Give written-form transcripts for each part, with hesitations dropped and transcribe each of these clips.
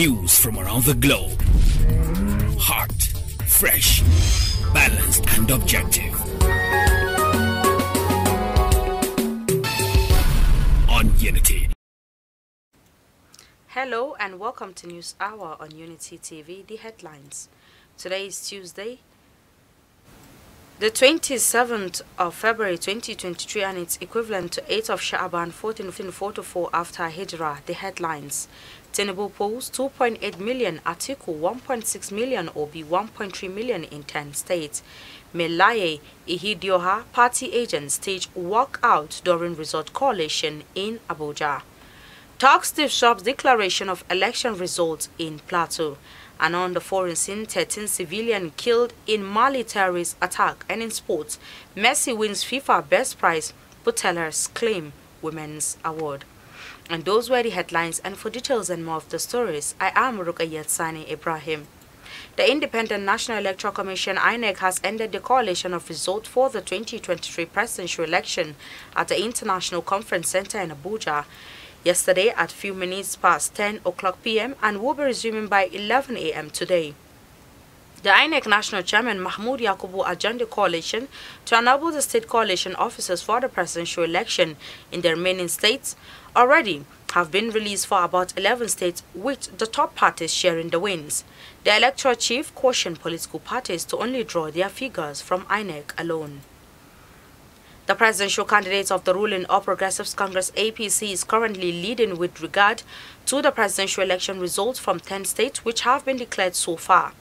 News from around the globe. Hot, fresh, balanced and objective. On Unity. Hello and welcome to News Hour on Unity TV. The headlines. Today is Tuesday, the 27th of February 2023, and it's equivalent to 8th of Sha'aban 1444 after Hijrah. The headlines. Tinubu polls 2.8 million, Atiku 1.6 million, Obi 1.3 million in 10 states. Melaye Ihidioha party agents stage walkout during result coalition in Abuja. Talks disrupts declaration of election results in Plateau. And on the foreign scene, 13 civilians killed in Mali terrorist attack. And in sports, Messi wins FIFA Best Prize, Buteller's claim Women's Award. And those were the headlines, and for details and more of the stories, I am Rukayat Sani Ibrahim. The Independent National Electoral Commission (INEC) has ended the collation of results for the 2023 presidential election at the International Conference Center in Abuja yesterday at few minutes past 10 o'clock p.m. and will be resuming by 11 a.m. today. The INEC National Chairman Mahmoud Yakubu adjourned the coalition to enable the state coalition officers for the presidential election in the remaining states already have been released for about 11 states, with the top parties sharing the wins. The electoral chief cautioned political parties to only draw their figures from INEC alone. The presidential candidate of the ruling All Progressives Congress APC is currently leading with regard to the presidential election results from 10 states which have been declared so far.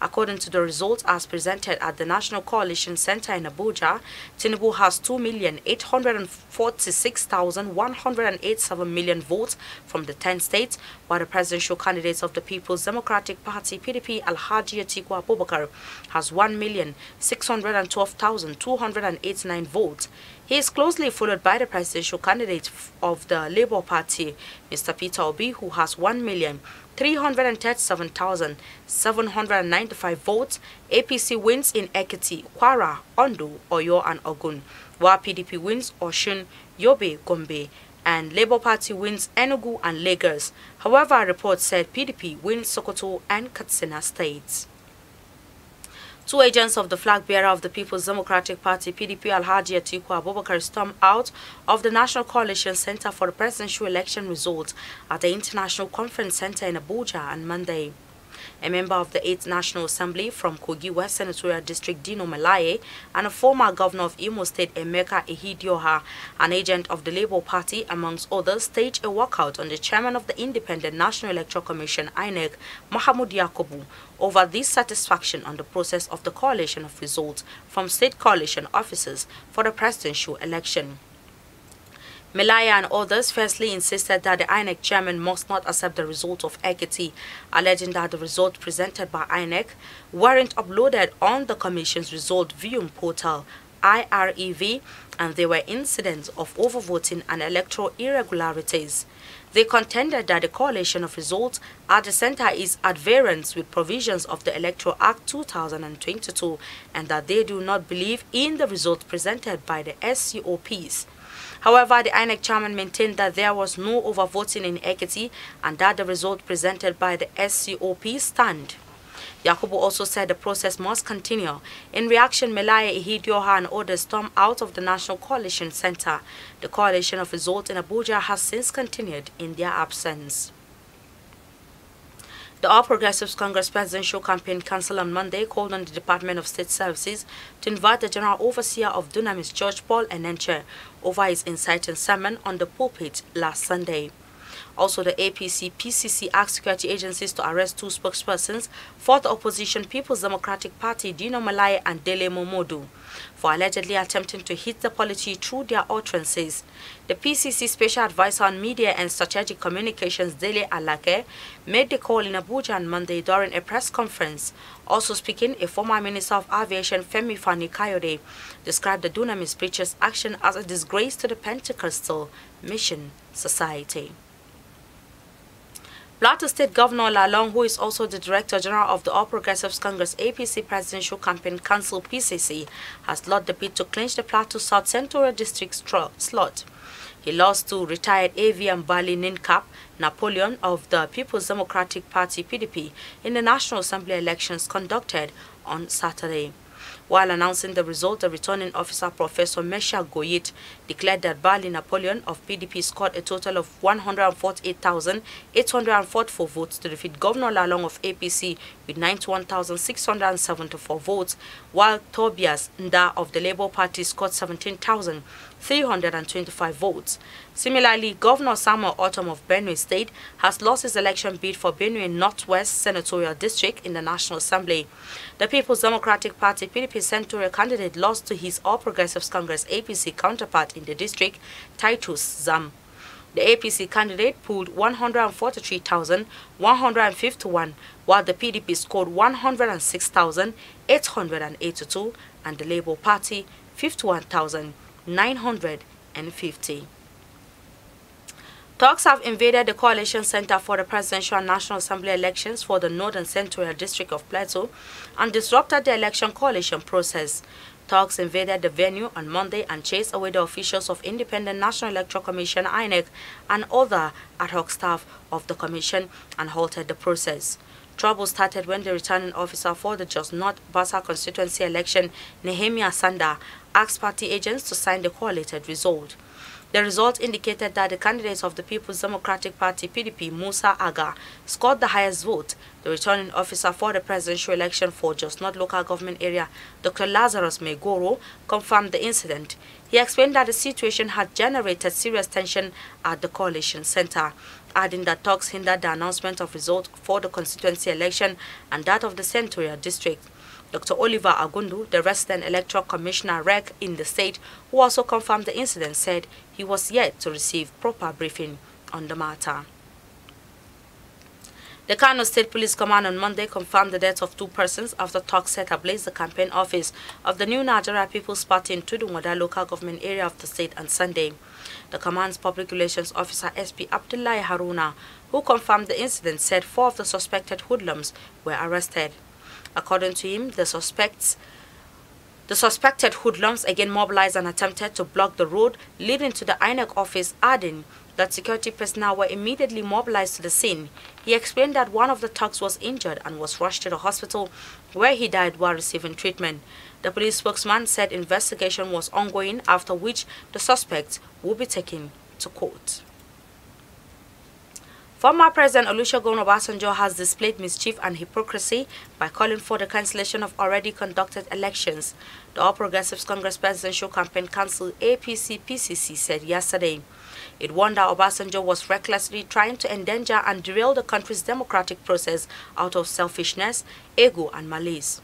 According to the results as presented at the National Coalition Center in Abuja, Tinubu has 2,846,187 million votes from the 10 states, while the presidential candidate of the People's Democratic Party (PDP) Alhaji Atiku Abubakar has 1,612,289 votes. He is closely followed by the presidential candidate of the Labour Party, Mr. Peter Obi, who has 1,337,795 votes. APC wins in Ekiti, Kwara, Ondo, Oyo and Ogun, while PDP wins Osun, Yobe, Gombe, and Labour Party wins Enugu and Lagos. However, reports said PDP wins Sokoto and Katsina states. Two agents of the flag bearer of the People's Democratic Party (PDP) Alhaji Atiku Abubakar stormed out of the National Coalition Center for the presidential election results at the International Conference Center in Abuja on Monday. A member of the 8th National Assembly from Kogi West Senatorial District Dino Melaye and a former governor of Imo State Emeka Ihidioha, an agent of the Labour Party amongst others, staged a walkout on the chairman of the Independent National Electoral Commission (INEC) Mahmoud Yakubu over dissatisfaction on the process of the collation of results from state coalition officers for the presidential election. Melaya and others firstly insisted that the INEC chairman must not accept the result of Ekiti, alleging that the results presented by INEC weren't uploaded on the commission's result viewing portal IREV, and there were incidents of overvoting and electoral irregularities. They contended that the collation of results at the center is at variance with provisions of the Electoral Act 2022 and that they do not believe in the results presented by the SCOPs. However, the INEC chairman maintained that there was no overvoting in Ekiti and that the result presented by the SCOP stand. Yakubu also said the process must continue. In reaction, Melaya Ihidioha and others stormed out of the National Coalition Center. The coalition of results in Abuja has since continued in their absence. The All Progressives Congress Presidential Campaign Council on Monday called on the Department of State Services to invite the General Overseer of Dunamis, George Paul Enenche, over his inciting sermon on the pulpit last Sunday. Also, the APC-PCC asked security agencies to arrest two spokespersons for the opposition People's Democratic Party, Dino Malai and Dele Momodu, for allegedly attempting to hit the polity through their utterances. The PCC Special Advisor on Media and Strategic Communications, Dele Alake, made the call in Abuja on Monday during a press conference. Also speaking, a former Minister of Aviation, Femi Fani-Kayode, described the Dunamis preacher's action as a disgrace to the Pentecostal Mission Society. Plateau State Governor Lalong, who is also the Director General of the All Progressives Congress APC Presidential Campaign Council (PCC), has lodged the bid to clinch the Plateau South Senatorial District slot. He lost to retired AVM Bali Ninkap Napoleon of the People's Democratic Party (PDP) in the National Assembly elections conducted on Saturday. While announcing the result, the returning officer, Professor Mesha Goyit, declared that Bali Napoleon of PDP scored a total of 148,844 votes to defeat Governor Lalong of APC with 91,674 votes, while Tobias Nda of the Labour Party scored 17,325 votes. Similarly, Governor Samuel Autumn of Benue State has lost his election bid for Benue Northwest Senatorial District in the National Assembly. The People's Democratic Party (PDP) senatorial candidate lost to his All Progressives Congress (APC) counterpart in the district, Titus Zam. The APC candidate pulled 143,151, while the PDP scored 106,882 and the Labour Party 51,950. Talks have invaded the Coalition Center for the Presidential and National Assembly elections for the Northern Senatorial District of Plateau and disrupted the election coalition process. Talks invaded the venue on Monday and chased away the officials of Independent National Electoral Commission (INEC) and other ad hoc staff of the commission and halted the process. Trouble started when the returning officer for the Jos North Basa constituency election, Nehemiah Sanda, asked party agents to sign the collated result. The result indicated that the candidate of the People's Democratic Party (PDP), Musa Aga, scored the highest vote. The returning officer for the presidential election for Jos North local government area, Dr. Lazarus Megoro, confirmed the incident. He explained that the situation had generated serious tension at the coalition center, adding that talks hindered the announcement of results for the constituency election and that of the senatorial district. Dr. Oliver Agundu, the resident electoral commissioner (REC) in the state, who also confirmed the incident, said he was yet to receive proper briefing on the matter. The Kano State Police Command on Monday confirmed the death of 2 persons after talks set ablaze the campaign office of the new Nigeria People's Party in Tudunwada local government area of the state on Sunday. The command's public relations officer SP Abdullahi Haruna, who confirmed the incident, said 4 of the suspected hoodlums were arrested. According to him, the suspected hoodlums again mobilized and attempted to block the road leading to the INEC office, adding that security personnel were immediately mobilized to the scene. He explained that one of the thugs was injured and was rushed to the hospital, where he died while receiving treatment. The police spokesman said investigation was ongoing, after which the suspects will be taken to court. Former President Olusegun Obasanjo has displayed mischief and hypocrisy by calling for the cancellation of already conducted elections. The All Progressives Congress Presidential Campaign Council (APC-PCC) said yesterday. It warned that Obasanjo was recklessly trying to endanger and derail the country's democratic process out of selfishness, ego and malice.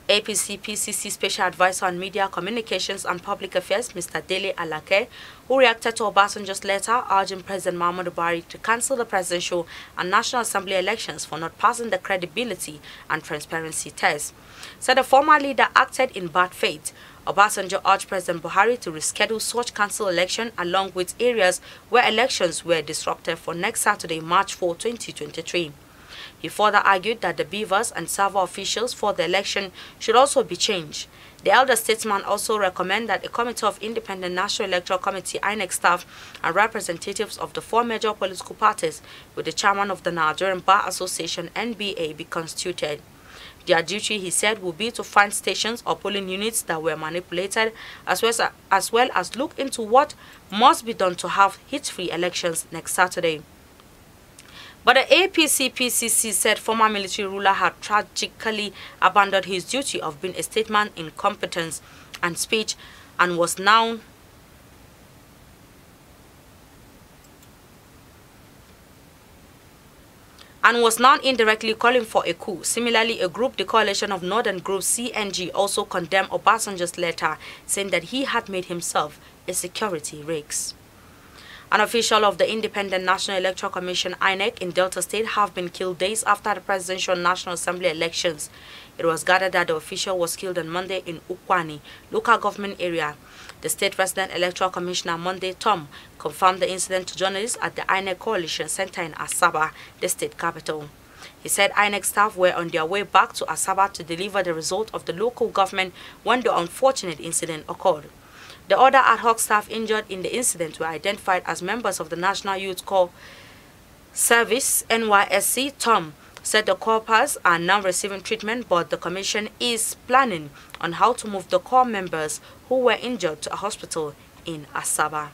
APC-PCC Special Advisor on Media, Communications and Public Affairs, Mr. Dele Alake, who reacted to Obasanjo's letter urging President Muhammadu Buhari to cancel the presidential and National Assembly elections for not passing the credibility and transparency test, said the former leader acted in bad faith. Obasanjo urged President Buhari to reschedule such cancelled election along with areas where elections were disrupted for next Saturday, March 4, 2023. He further argued that the beavers and server officials for the election should also be changed. The elder statesman also recommended that a committee of Independent National Electoral Committee (INEC) staff and representatives of the 4 major political parties with the chairman of the Nigerian Bar Association (NBA) be constituted. Their duty, he said, will be to find stations or polling units that were manipulated, as well as look into what must be done to have hit-free elections next Saturday. But the APC-PCC said former military ruler had tragically abandoned his duty of being a statesman in competence and speech and was now indirectly calling for a coup. Similarly, a group, the Coalition of Northern Group (CNG), also condemned Obasanjo's letter, saying that he had made himself a security risk. An official of the Independent National Electoral Commission (INEC) in Delta State have been killed days after the Presidential and National Assembly elections. It was gathered that the official was killed on Monday in Ukwani, local government area. The State Resident Electoral Commissioner Monday Tom confirmed the incident to journalists at the INEC Coalition Center in Asaba, the state capital. He said INEC staff were on their way back to Asaba to deliver the result of the local government when the unfortunate incident occurred. The other ad hoc staff injured in the incident were identified as members of the National Youth Corps Service (NYSC). Tom said the corpers are now receiving treatment, but the commission is planning on how to move the corps members who were injured to a hospital in Asaba.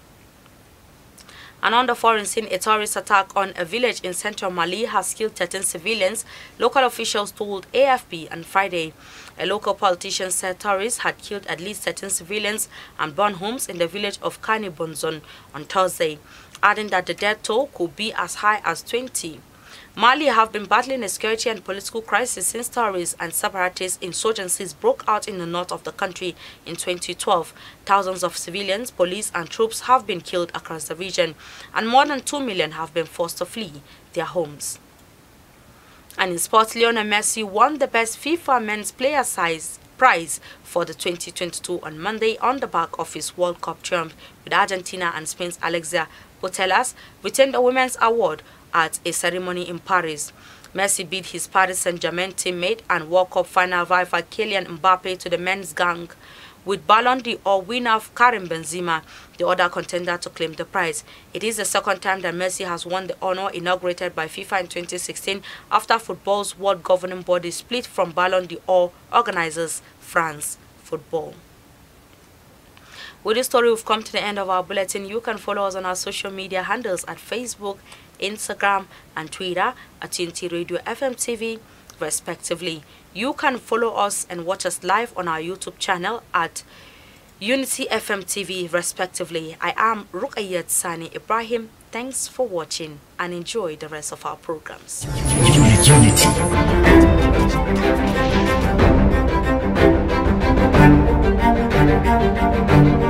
And on the foreign scene, a terrorist attack on a village in central Mali has killed 13 civilians, local officials told AFP on Friday. A local politician said terrorists had killed at least 13 civilians and burned homes in the village of Kani Bonzon on Thursday, adding that the death toll could be as high as 20. Mali have been battling a security and political crisis since terrorist and separatist insurgencies broke out in the north of the country in 2012. Thousands of civilians, police and troops have been killed across the region, and more than 2 million have been forced to flee their homes. And in sports, Lionel Messi won the best FIFA Men's Player prize for the 2022 on Monday on the back of his World Cup triumph, with Argentina and Spain's Alexia Putellas retained the women's award at a ceremony in Paris. Messi beat his Paris Saint-Germain teammate and World Cup final rival Kylian Mbappe to the men's gang, with Ballon d'Or winner Karim Benzema the other contender to claim the prize. It is the second time that Messi has won the honor, inaugurated by FIFA in 2016 after football's world governing body split from Ballon d'Or organizers France Football. With this story, we've come to the end of our bulletin. You can follow us on our social media handles at Facebook, Instagram and Twitter at Unity Radio FM TV respectively. You can follow us and watch us live on our YouTube channel at Unity FM TV respectively. I am Ruqayyat Sani Ibrahim. Thanks for watching and enjoy the rest of our programs. Unity.